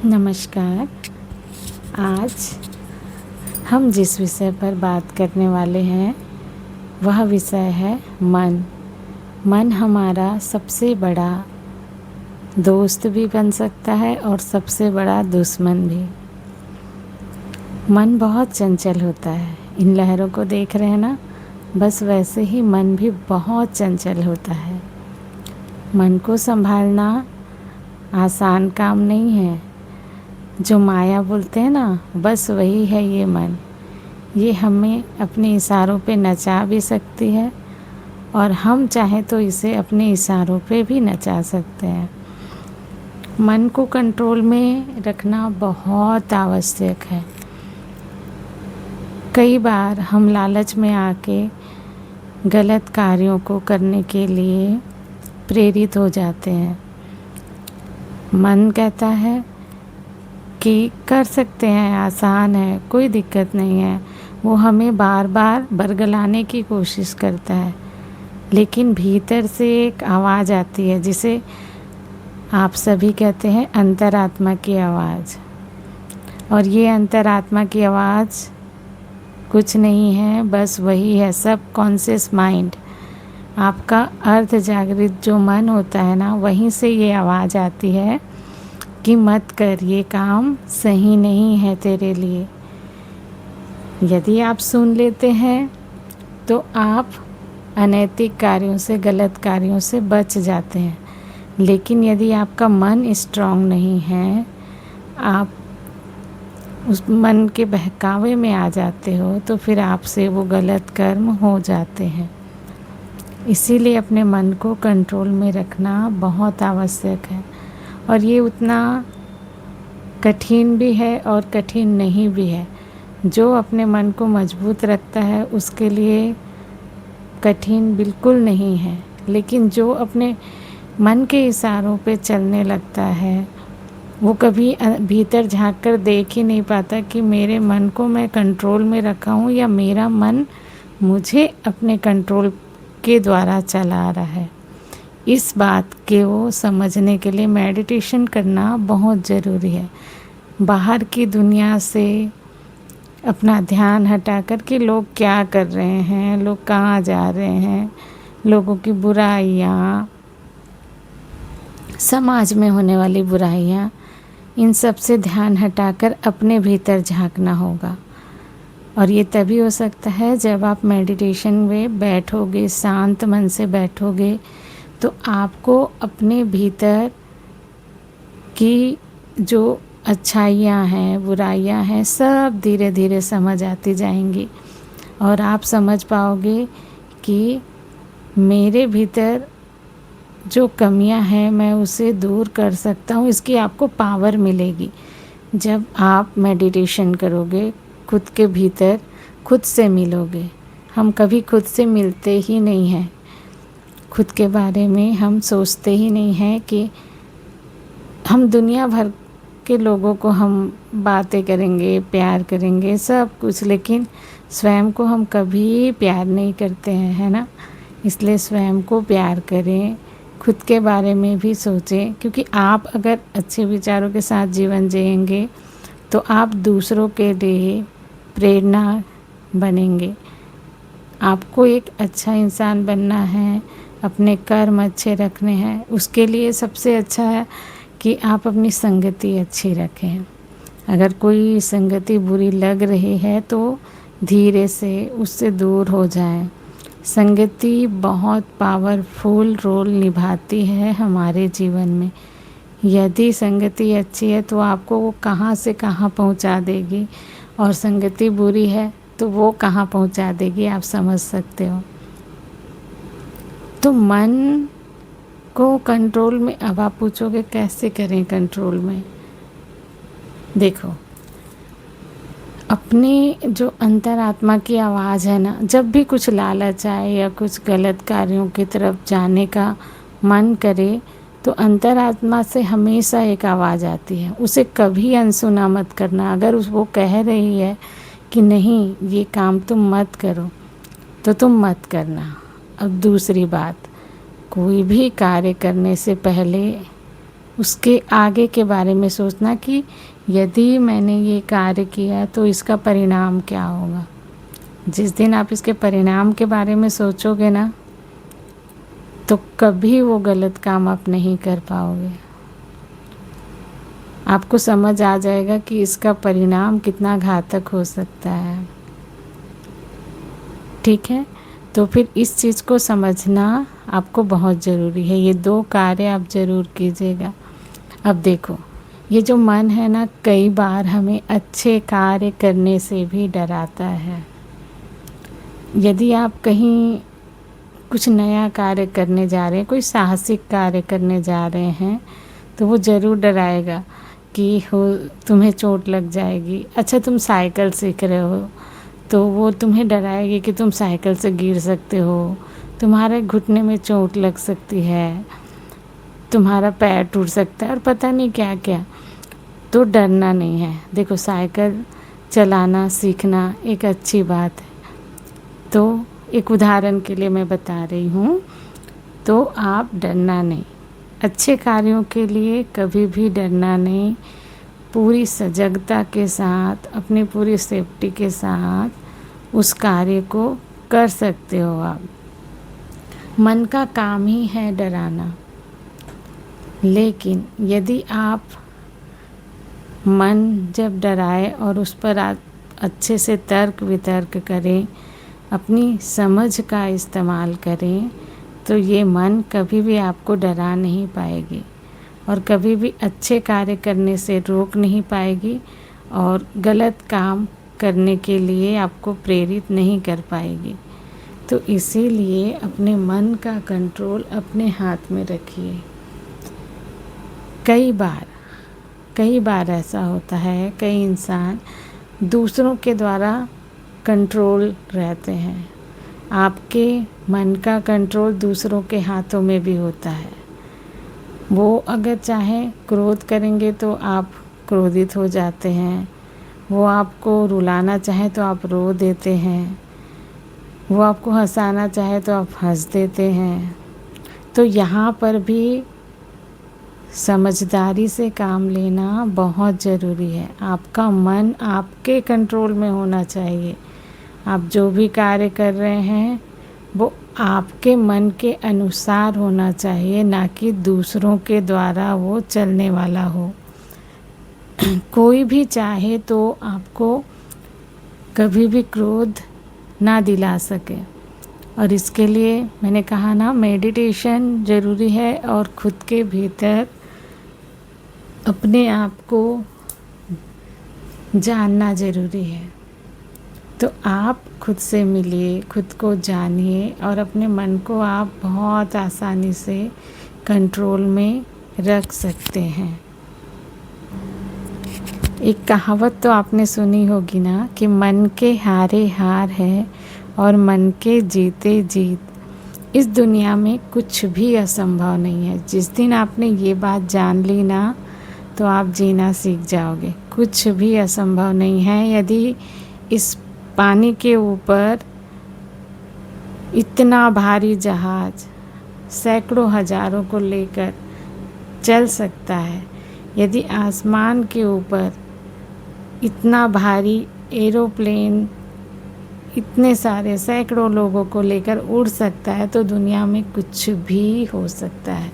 नमस्कार। आज हम जिस विषय पर बात करने वाले हैं वह विषय है मन। मन हमारा सबसे बड़ा दोस्त भी बन सकता है और सबसे बड़ा दुश्मन भी। मन बहुत चंचल होता है। इन लहरों को देख रहे हैं ना, बस वैसे ही मन भी बहुत चंचल होता है। मन को संभालना आसान काम नहीं है। जो माया बोलते हैं ना, बस वही है ये मन। ये हमें अपने इशारों पे नचा भी सकती है और हम चाहें तो इसे अपने इशारों पे भी नचा सकते हैं। मन को कंट्रोल में रखना बहुत आवश्यक है। कई बार हम लालच में आके गलत कार्यों को करने के लिए प्रेरित हो जाते हैं। मन कहता है कि कर सकते हैं, आसान है, कोई दिक्कत नहीं है। वो हमें बार बार बरगलाने की कोशिश करता है, लेकिन भीतर से एक आवाज़ आती है जिसे आप सभी कहते हैं अंतरात्मा की आवाज़। और ये अंतरात्मा की आवाज़ कुछ नहीं है, बस वही है सब कॉन्शियस माइंड। आपका अर्ध जागृत जो मन होता है ना, वहीं से ये आवाज़ आती है कि मत कर, ये काम सही नहीं है तेरे लिए। यदि आप सुन लेते हैं तो आप अनैतिक कार्यों से, गलत कार्यों से बच जाते हैं। लेकिन यदि आपका मन स्ट्रांग नहीं है, आप उस मन के बहकावे में आ जाते हो, तो फिर आपसे वो गलत कर्म हो जाते हैं। इसीलिए अपने मन को कंट्रोल में रखना बहुत आवश्यक है। और ये उतना कठिन भी है और कठिन नहीं भी है। जो अपने मन को मजबूत रखता है उसके लिए कठिन बिल्कुल नहीं है। लेकिन जो अपने मन के इशारों पे चलने लगता है, वो कभी भीतर झांक कर देख ही नहीं पाता कि मेरे मन को मैं कंट्रोल में रखा हूँ या मेरा मन मुझे अपने कंट्रोल के द्वारा चला रहा है। इस बात को समझने के लिए मेडिटेशन करना बहुत ज़रूरी है। बाहर की दुनिया से अपना ध्यान हटा कर के लोग क्या कर रहे हैं, लोग कहाँ जा रहे हैं, लोगों की बुराइयाँ, समाज में होने वाली बुराइयाँ, इन सब से ध्यान हटाकर अपने भीतर झांकना होगा। और ये तभी हो सकता है जब आप मेडिटेशन में बैठोगे, शांत मन से बैठोगे, तो आपको अपने भीतर की जो अच्छाइयाँ हैं, बुराइयाँ हैं, सब धीरे धीरे समझ आती जाएंगी। और आप समझ पाओगे कि मेरे भीतर जो कमियां हैं मैं उसे दूर कर सकता हूँ। इसकी आपको पावर मिलेगी जब आप मेडिटेशन करोगे, खुद के भीतर खुद से मिलोगे। हम कभी खुद से मिलते ही नहीं हैं। खुद के बारे में हम सोचते ही नहीं हैं कि हम दुनिया भर के लोगों को हम बातें करेंगे, प्यार करेंगे, सब कुछ, लेकिन स्वयं को हम कभी प्यार नहीं करते हैं, है ना। इसलिए स्वयं को प्यार करें, खुद के बारे में भी सोचें, क्योंकि आप अगर अच्छे विचारों के साथ जीवन जिएंगे तो आप दूसरों के लिए प्रेरणा बनेंगे। आपको एक अच्छा इंसान बनना है, अपने कर्म अच्छे रखने हैं, उसके लिए सबसे अच्छा है कि आप अपनी संगति अच्छी रखें। अगर कोई संगति बुरी लग रही है तो धीरे से उससे दूर हो जाएं। संगति बहुत पावरफुल रोल निभाती है हमारे जीवन में। यदि संगति अच्छी है तो आपको वो कहाँ से कहाँ पहुँचा देगी, और संगति बुरी है तो वो कहाँ पहुँचा देगी, आप समझ सकते हो। तो मन को कंट्रोल में, अब आप पूछोगे कैसे करें कंट्रोल में। देखो, अपनी जो अंतरात्मा की आवाज़ है ना, जब भी कुछ लालच आए या कुछ गलत कार्यों की तरफ जाने का मन करे, तो अंतरात्मा से हमेशा एक आवाज़ आती है। उसे कभी अनसुना मत करना। अगर वो कह रही है कि नहीं ये काम तुम मत करो, तो तुम मत करना। अब दूसरी बात, कोई भी कार्य करने से पहले उसके आगे के बारे में सोचना कि यदि मैंने ये कार्य किया तो इसका परिणाम क्या होगा। जिस दिन आप इसके परिणाम के बारे में सोचोगे ना, तो कभी वो गलत काम आप नहीं कर पाओगे। आपको समझ आ जाएगा कि इसका परिणाम कितना घातक हो सकता है। ठीक है, तो फिर इस चीज़ को समझना आपको बहुत ज़रूरी है। ये 2 कार्य आप ज़रूर कीजिएगा। अब देखो, ये जो मन है ना, कई बार हमें अच्छे कार्य करने से भी डराता है। यदि आप कहीं कुछ नया कार्य करने जा रहे हैं, कोई साहसिक कार्य करने जा रहे हैं, तो वो ज़रूर डराएगा कि तुम्हें चोट लग जाएगी। अच्छा, तुम साइकिल सीख रहे हो तो वो तुम्हें डराएगी कि तुम साइकिल से गिर सकते हो, तुम्हारे घुटने में चोट लग सकती है, तुम्हारा पैर टूट सकता है और पता नहीं क्या क्या। तो डरना नहीं है। देखो, साइकिल चलाना सीखना एक अच्छी बात है। तो एक उदाहरण के लिए मैं बता रही हूँ, तो आप डरना नहीं। अच्छे कार्यों के लिए कभी भी डरना नहीं। पूरी सजगता के साथ, अपनी पूरी सेफ्टी के साथ उस कार्य को कर सकते हो आप। मन का काम ही है डराना, लेकिन यदि आप मन जब डराए और उस पर आप अच्छे से तर्क वितर्क करें, अपनी समझ का इस्तेमाल करें, तो ये मन कभी भी आपको डरा नहीं पाएगी और कभी भी अच्छे कार्य करने से रोक नहीं पाएगी और गलत काम करने के लिए आपको प्रेरित नहीं कर पाएगी। तो इसीलिए अपने मन का कंट्रोल अपने हाथ में रखिए। कई बार ऐसा होता है, कई इंसान दूसरों के द्वारा कंट्रोल रहते हैं। आपके मन का कंट्रोल दूसरों के हाथों में भी होता है। वो अगर चाहे क्रोध करेंगे तो आप क्रोधित हो जाते हैं, वो आपको रुलाना चाहे तो आप रो देते हैं, वो आपको हंसाना चाहे तो आप हंस देते हैं। तो यहाँ पर भी समझदारी से काम लेना बहुत ज़रूरी है। आपका मन आपके कंट्रोल में होना चाहिए। आप जो भी कार्य कर रहे हैं वो आपके मन के अनुसार होना चाहिए, ना कि दूसरों के द्वारा वो चलने वाला हो। कोई भी चाहे तो आपको कभी भी क्रोध ना दिला सके, और इसके लिए मैंने कहा ना, मेडिटेशन ज़रूरी है और खुद के भीतर अपने आप को जानना ज़रूरी है। तो आप खुद से मिलिए, खुद को जानिए और अपने मन को आप बहुत आसानी से कंट्रोल में रख सकते हैं। एक कहावत तो आपने सुनी होगी ना कि मन के हारे हार है और मन के जीते जीत। इस दुनिया में कुछ भी असंभव नहीं है। जिस दिन आपने ये बात जान ली ना, तो आप जीना सीख जाओगे। कुछ भी असंभव नहीं है। यदि इस पानी के ऊपर इतना भारी जहाज सैकड़ों हजारों को लेकर चल सकता है, यदि आसमान के ऊपर इतना भारी एरोप्लेन इतने सारे सैकड़ों लोगों को लेकर उड़ सकता है, तो दुनिया में कुछ भी हो सकता है।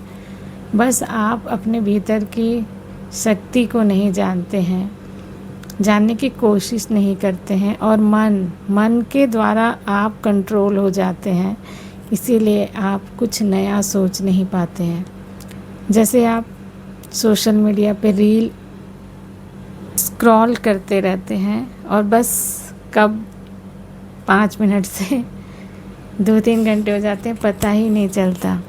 बस आप अपने भीतर की शक्ति को नहीं जानते हैं, जानने की कोशिश नहीं करते हैं, और मन के द्वारा आप कंट्रोल हो जाते हैं। इसीलिए आप कुछ नया सोच नहीं पाते हैं। जैसे आप सोशल मीडिया पे रील स्क्रॉल करते रहते हैं और बस कब 5 मिनट से 2-3 घंटे हो जाते हैं, पता ही नहीं चलता।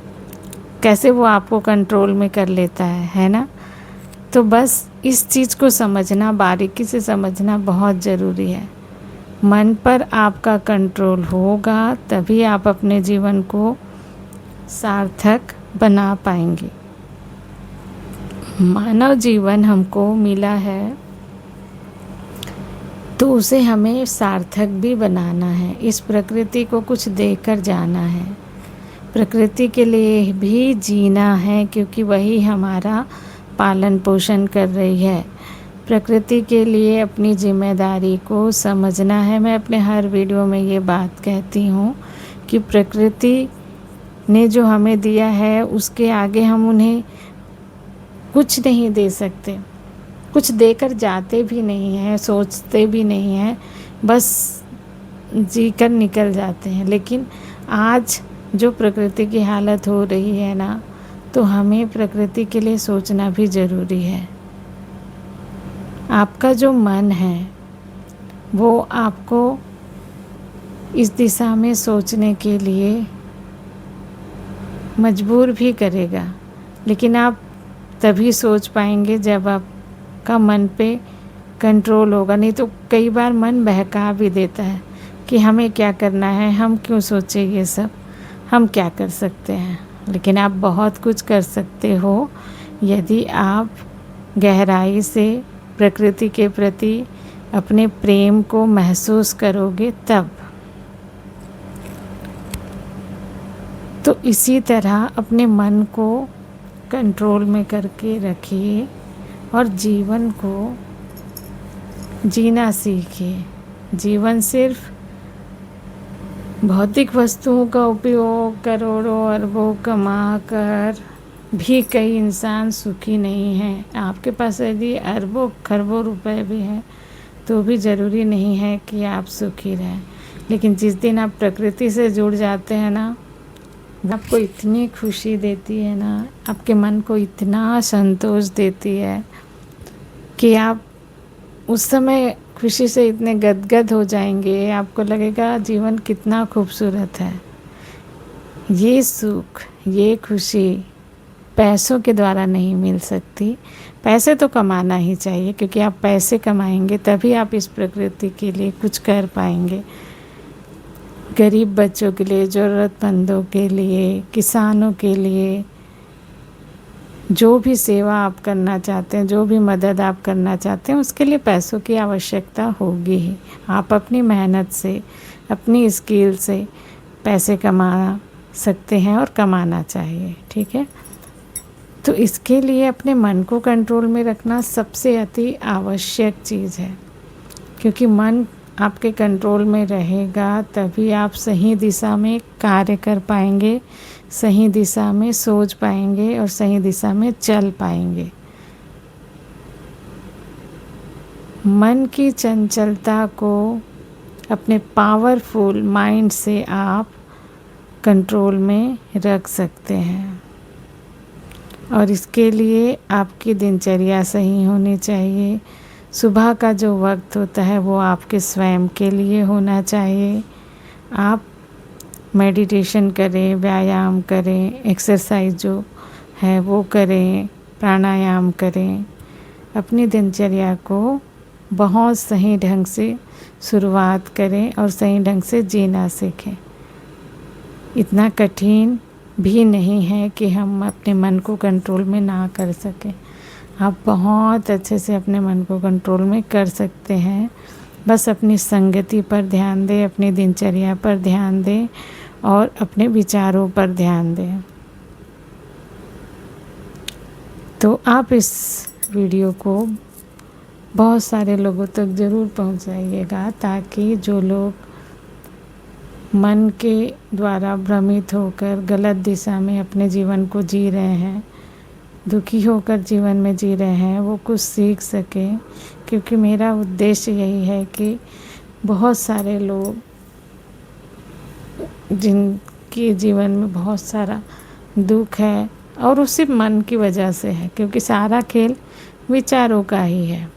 कैसे वो आपको कंट्रोल में कर लेता है ना। तो बस इस चीज़ को समझना, बारीकी से समझना बहुत ज़रूरी है। मन पर आपका कंट्रोल होगा तभी आप अपने जीवन को सार्थक बना पाएंगे। मानव जीवन हमको मिला है तो उसे हमें सार्थक भी बनाना है। इस प्रकृति को कुछ देकर जाना है, प्रकृति के लिए भी जीना है, क्योंकि वही हमारा पालन पोषण कर रही है। प्रकृति के लिए अपनी जिम्मेदारी को समझना है। मैं अपने हर वीडियो में ये बात कहती हूँ कि प्रकृति ने जो हमें दिया है उसके आगे हम उन्हें कुछ नहीं दे सकते, कुछ देकर जाते भी नहीं हैं, सोचते भी नहीं हैं, बस जीकर निकल जाते हैं। लेकिन आज जो प्रकृति की हालत हो रही है ना, तो हमें प्रकृति के लिए सोचना भी ज़रूरी है। आपका जो मन है वो आपको इस दिशा में सोचने के लिए मजबूर भी करेगा, लेकिन आप तभी सोच पाएंगे जब आपका मन पे कंट्रोल होगा। नहीं तो कई बार मन बहका भी देता है कि हमें क्या करना है, हम क्यों सोचें ये सब, हम क्या कर सकते हैं। लेकिन आप बहुत कुछ कर सकते हो यदि आप गहराई से प्रकृति के प्रति अपने प्रेम को महसूस करोगे तब। तो इसी तरह अपने मन को कंट्रोल में करके रखिए और जीवन को जीना सीखिए। जीवन सिर्फ भौतिक वस्तुओं का उपयोग करोड़ों अरबों कमा कर भी कई इंसान सुखी नहीं हैं। आपके पास यदि अरबों खरबों रुपए भी हैं तो भी ज़रूरी नहीं है कि आप सुखी रहें। लेकिन जिस दिन आप प्रकृति से जुड़ जाते हैं ना, आपको इतनी खुशी देती है ना, आपके मन को इतना संतोष देती है कि आप उस समय खुशी से इतने गदगद हो जाएंगे, आपको लगेगा जीवन कितना खूबसूरत है। ये सुख, ये खुशी पैसों के द्वारा नहीं मिल सकती। पैसे तो कमाना ही चाहिए, क्योंकि आप पैसे कमाएंगे तभी आप इस प्रकृति के लिए कुछ कर पाएंगे। गरीब बच्चों के लिए, ज़रूरतमंदों के लिए, किसानों के लिए, जो भी सेवा आप करना चाहते हैं, जो भी मदद आप करना चाहते हैं, उसके लिए पैसों की आवश्यकता होगी ही। आप अपनी मेहनत से, अपनी स्किल से पैसे कमा सकते हैं और कमाना चाहिए, ठीक है। तो इसके लिए अपने मन को कंट्रोल में रखना सबसे अति आवश्यक चीज़ है, क्योंकि मन आपके कंट्रोल में रहेगा तभी आप सही दिशा में कार्य कर पाएंगे, सही दिशा में सोच पाएंगे और सही दिशा में चल पाएंगे। मन की चंचलता को अपने पावरफुल माइंड से आप कंट्रोल में रख सकते हैं, और इसके लिए आपकी दिनचर्या सही होनी चाहिए। सुबह का जो वक्त होता है वो आपके स्वयं के लिए होना चाहिए। आप मेडिटेशन करें, व्यायाम करें, एक्सरसाइज जो है वो करें, प्राणायाम करें। अपनी दिनचर्या को बहुत सही ढंग से शुरुआत करें और सही ढंग से जीना सीखें। इतना कठिन भी नहीं है कि हम अपने मन को कंट्रोल में ना कर सकें। आप बहुत अच्छे से अपने मन को कंट्रोल में कर सकते हैं। बस अपनी संगति पर ध्यान दें, अपनी दिनचर्या पर ध्यान दें और अपने विचारों पर ध्यान दें। तो आप इस वीडियो को बहुत सारे लोगों तक ज़रूर पहुंचाइएगा, ताकि जो लोग मन के द्वारा भ्रमित होकर गलत दिशा में अपने जीवन को जी रहे हैं, दुखी होकर जीवन में जी रहे हैं, वो कुछ सीख सकें। क्योंकि मेरा उद्देश्य यही है कि बहुत सारे लोग जिनके जीवन में बहुत सारा दुख है और उसी मन की वजह से है, क्योंकि सारा खेल विचारों का ही है,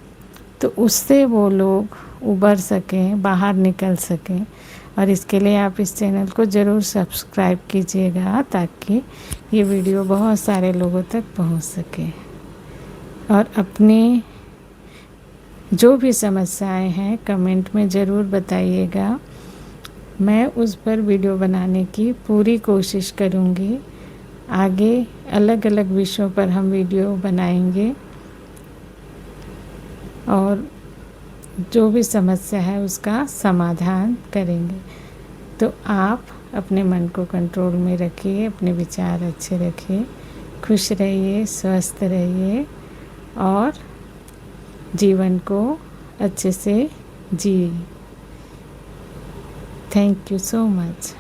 तो उससे वो लोग उबर सकें, बाहर निकल सकें। और इसके लिए आप इस चैनल को ज़रूर सब्सक्राइब कीजिएगा, ताकि ये वीडियो बहुत सारे लोगों तक पहुंच सके। और अपनी जो भी समस्याएं हैं कमेंट में ज़रूर बताइएगा। मैं उस पर वीडियो बनाने की पूरी कोशिश करूंगी। आगे अलग अलग विषयों पर हम वीडियो बनाएंगे और जो भी समस्या है उसका समाधान करेंगे। तो आप अपने मन को कंट्रोल में रखिए, अपने विचार अच्छे रखिए, खुश रहिए, स्वस्थ रहिए और जीवन को अच्छे से जिए। Thank you so much.